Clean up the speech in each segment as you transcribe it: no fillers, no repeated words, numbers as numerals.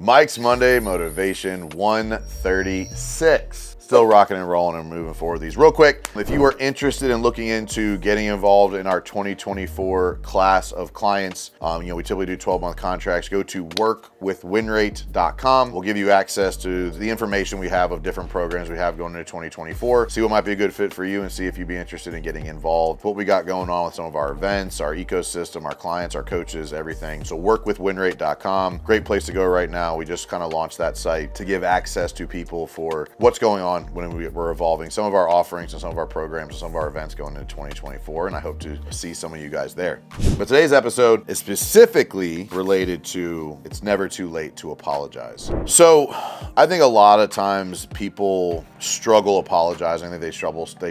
Mike's Monday Motivation 136. Still rocking and rolling and moving forward these. Real quick, if you are interested in looking into getting involved in our 2024 class of clients, we typically do 12-month contracts. Go to workwithwinrate.com. We'll give you access to the information we have of different programs we have going into 2024. See what might be a good fit for you and see if you'd be interested in getting involved. What we got going on with some of our events, our ecosystem, our clients, our coaches, everything. So workwithwinrate.com. Great place to go right now. We just kind of launched that site to give access to people for what's going on when we're evolving some of our offerings and some of our programs and some of our events going into 2024, and I hope to see some of you guys there. But today's episode is specifically related to it's never too late to apologize. So I think a lot of times people struggle apologizing. I think they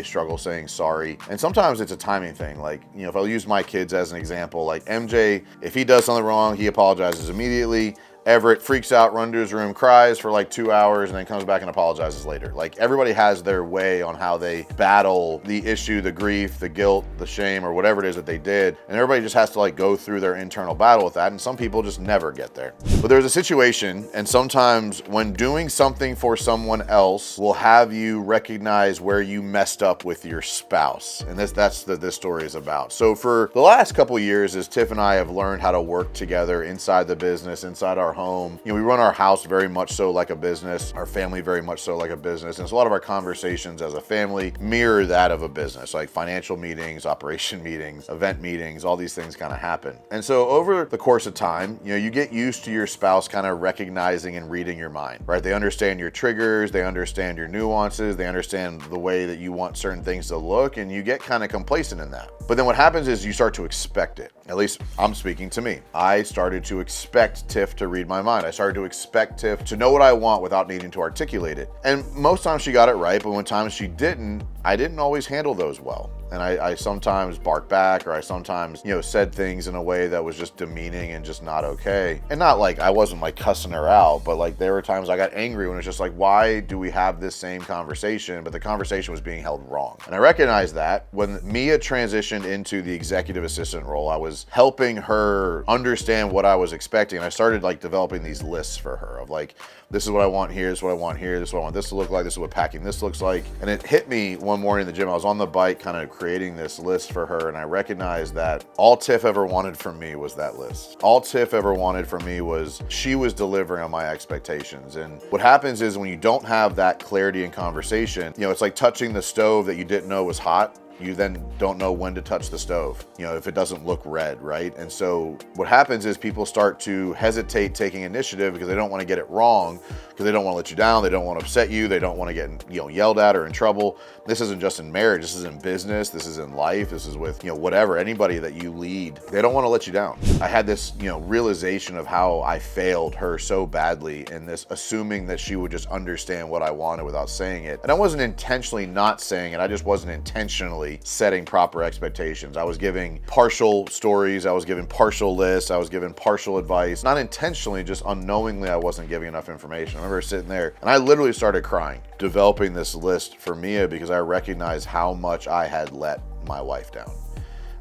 struggle saying sorry, and sometimes it's a timing thing. Like, if I use my kids as an example, like MJ, if he does something wrong, he apologizes immediately. Everett freaks out, runs to his room, cries for like 2 hours, and then comes back and apologizes later. Like, everybody has their way on how they battle the issue, the grief, the guilt, the shame, or whatever it is that they did. And everybody just has to like go through their internal battle with that. And some people just never get there. But there's a situation, and sometimes when doing something for someone else will have you recognize where you messed up with your spouse. And that's what this story is about. So for the last couple years, as Tiff and I have learned how to work together inside the business, inside our home. We run our house very much so like a business, our family very much so like a business. And so a lot of our conversations as a family mirror that of a business, like financial meetings, operation meetings, event meetings, all these things kind of happen. And so over the course of time, you get used to your spouse kind of recognizing and reading your mind, right? They understand your triggers, they understand your nuances, they understand the way that you want certain things to look, and you get kind of complacent in that. But then what happens is you start to expect it. At least I'm speaking to me. I started to expect Tiff to read my mind. I started to expect Tiff to know what I want without needing to articulate it. And most times she got it right, but when times she didn't, I didn't always handle those well. And I sometimes barked back, or I sometimes, said things in a way that was just demeaning and just not okay. And not like I wasn't like cussing her out, but like there were times I got angry when it was just like, why do we have this same conversation? But the conversation was being held wrong. And I recognized that when Mia transitioned into the executive assistant role, I was helping her understand what I was expecting. And I started like developing these lists for her of like, this is what I want here, this is what I want here, this is what I want this to look like, this is what packing this looks like. And it hit me one morning in the gym. I was on the bike kind of creating this list for her, and I recognized that all Tiff ever wanted from me was that list. All Tiff ever wanted from me was she was delivering on my expectations. And what happens is when you don't have that clarity in conversation, it's like touching the stove that you didn't know was hot. You then don't know when to touch the stove, if it doesn't look red, right? And so what happens is people start to hesitate taking initiative because they don't want to get it wrong, because they don't want to let you down, they don't want to upset you, they don't want to get yelled at or in trouble. This isn't just in marriage, this is in business, this is in life, this is with whatever, anybody that you lead. They don't want to let you down. I had this realization of how I failed her so badly in this assuming that she would just understand what I wanted without saying it. And I wasn't intentionally not saying it, I just wasn't intentionally setting proper expectations. I was giving partial stories, I was giving partial lists, I was giving partial advice, not intentionally, just unknowingly I wasn't giving enough information. I remember sitting there and I literally started crying, developing this list for Mia because I recognized how much I had let my wife down.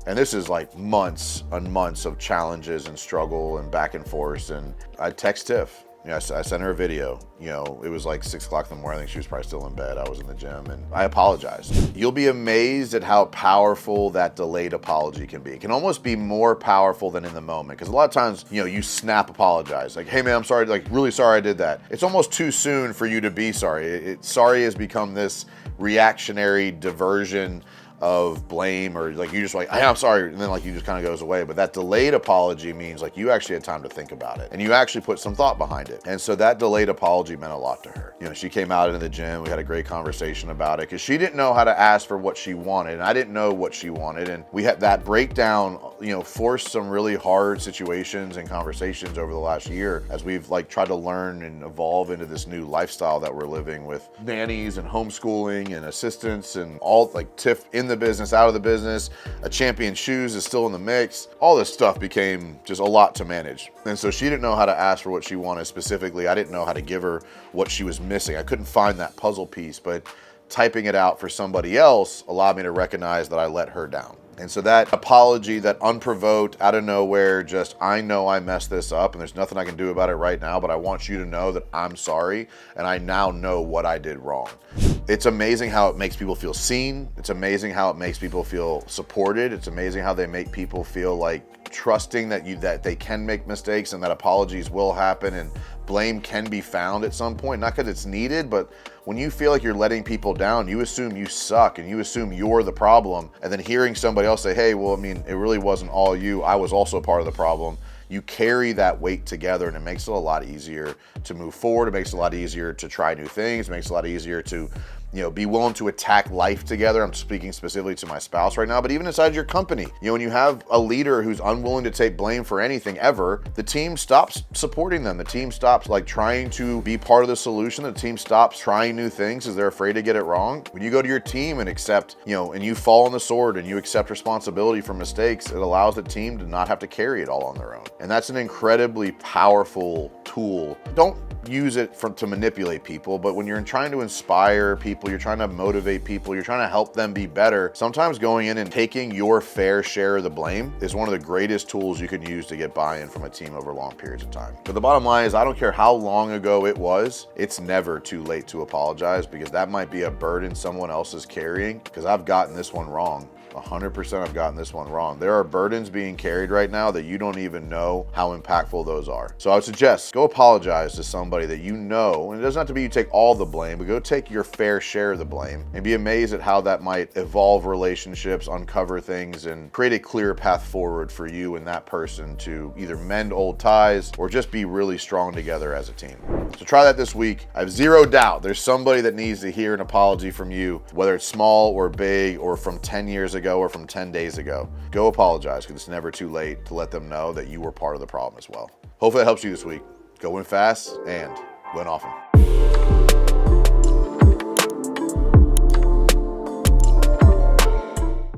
And this is like months and months of challenges and struggle and back and forth. And I text Tiff. I sent her a video. It was like 6 o'clock in the morning. I think she was probably still in bed. I was in the gym and I apologized. You'll be amazed at how powerful that delayed apology can be. It can almost be more powerful than in the moment. Because a lot of times, you snap apologize. Like, hey man, I'm sorry, like really sorry I did that. It's almost too soon for you to be sorry. Sorry has become this reactionary diversion of blame, or like you just like, hey, I'm sorry, and then like you just kind of goes away. But that delayed apology means like you actually had time to think about it and you actually put some thought behind it. And so that delayed apology meant a lot to her. She came out into the gym, we had a great conversation about it because she didn't know how to ask for what she wanted and I didn't know what she wanted. And we had that breakdown, forced some really hard situations and conversations over the last year as we've like tried to learn and evolve into this new lifestyle that we're living with nannies and homeschooling and assistants and all, like Tiff in the business, out of the business, a Champion Shoes is still in the mix. All this stuff became just a lot to manage. And so she didn't know how to ask for what she wanted specifically. I didn't know how to give her what she was missing. I couldn't find that puzzle piece, but typing it out for somebody else allowed me to recognize that I let her down. And so that apology, that unprovoked, out of nowhere, just, I know I messed this up and there's nothing I can do about it right now, but I want you to know that I'm sorry and I now know what I did wrong. It's amazing how it makes people feel seen. It's amazing how it makes people feel supported. It's amazing how they make people feel like trusting that they can make mistakes and that apologies will happen and blame can be found at some point, not because it's needed, but when you feel like you're letting people down, you assume you suck and you assume you're the problem. And then hearing somebody else say, hey, well, I mean, it really wasn't all you. I was also part of the problem. You carry that weight together and it makes it a lot easier to move forward. It makes it a lot easier to try new things. It makes it a lot easier to, be willing to attack life together. I'm speaking specifically to my spouse right now, but even inside your company, when you have a leader who's unwilling to take blame for anything ever, the team stops supporting them. The team stops trying to be part of the solution. The team stops trying new things because they're afraid to get it wrong. When you go to your team and accept, and you fall on the sword and you accept responsibility for mistakes, it allows the team to not have to carry it all on their own. And that's an incredibly powerful tool. Don't use it to manipulate people, but when you're trying to inspire people, you're trying to motivate people, you're trying to help them be better, sometimes going in and taking your fair share of the blame is one of the greatest tools you can use to get buy-in from a team over long periods of time. But the bottom line is, I don't care how long ago it was, it's never too late to apologize, because that might be a burden someone else is carrying, because I've gotten this one wrong. 100% I've gotten this one wrong. There are burdens being carried right now that you don't even know how impactful those are. So I would suggest go apologize to somebody that you know, and it doesn't have to be you take all the blame, but go take your fair share of the blame and be amazed at how that might evolve relationships, uncover things, and create a clear path forward for you and that person to either mend old ties or just be really strong together as a team. So try that this week. I have zero doubt there's somebody that needs to hear an apology from you, whether it's small or big or from 10 years ago or from 10 days ago. Go apologize, because it's never too late to let them know that you were part of the problem as well. Hopefully that helps you this week. Go win fast and win often.